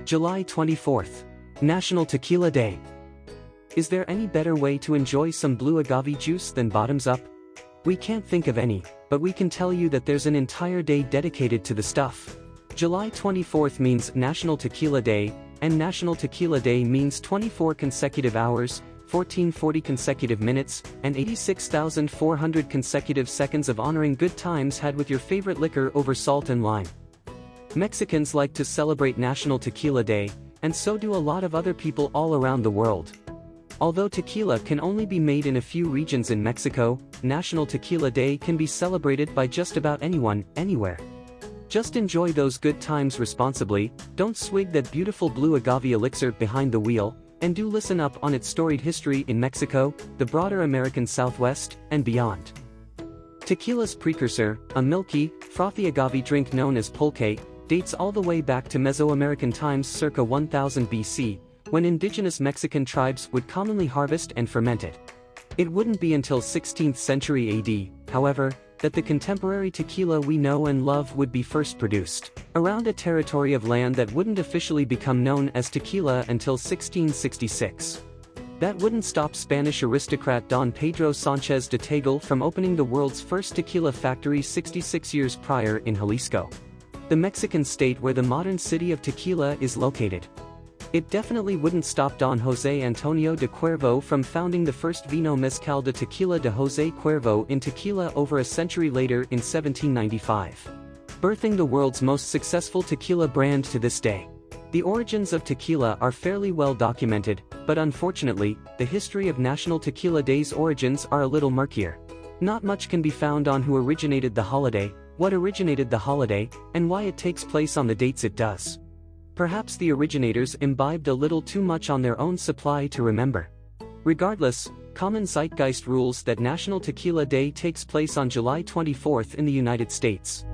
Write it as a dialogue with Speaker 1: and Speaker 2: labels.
Speaker 1: July 24th. National Tequila Day. Is there any better way to enjoy some blue agave juice than bottoms up? We can't think of any, but we can tell you that there's an entire day dedicated to the stuff. July 24th means National Tequila Day, and National Tequila Day means 24 consecutive hours, 1440 consecutive minutes, and 86,400 consecutive seconds of honoring good times had with your favorite liquor over salt and lime. Mexicans like to celebrate National Tequila Day, and so do a lot of other people all around the world. Although tequila can only be made in a few regions in Mexico, National Tequila Day can be celebrated by just about anyone, anywhere. Just enjoy those good times responsibly, don't swig that beautiful blue agave elixir behind the wheel, and do listen up on its storied history in Mexico, the broader American Southwest, and beyond. Tequila's precursor, a milky, frothy agave drink known as pulque, dates all the way back to Mesoamerican times circa 1000 BC, when indigenous Mexican tribes would commonly harvest and ferment it. It wouldn't be until 16th century AD, however, that the contemporary tequila we know and love would be first produced, around a territory of land that wouldn't officially become known as tequila until 1666. That wouldn't stop Spanish aristocrat Don Pedro Sánchez de Tegal from opening the world's first tequila factory 66 years prior in Jalisco, the Mexican state where the modern city of Tequila is located. It definitely wouldn't stop Don José Antonio de Cuervo from founding the first Vino Mezcal de Tequila de José Cuervo in Tequila over a century later in 1795, birthing the world's most successful tequila brand to this day. The origins of tequila are fairly well documented, but unfortunately, the history of National Tequila Day's origins are a little murkier. Not much can be found on who originated the holiday, what originated the holiday, and why it takes place on the dates it does. Perhaps the originators imbibed a little too much on their own supply to remember. Regardless, common zeitgeist rules that National Tequila Day takes place on July 24th in the United States.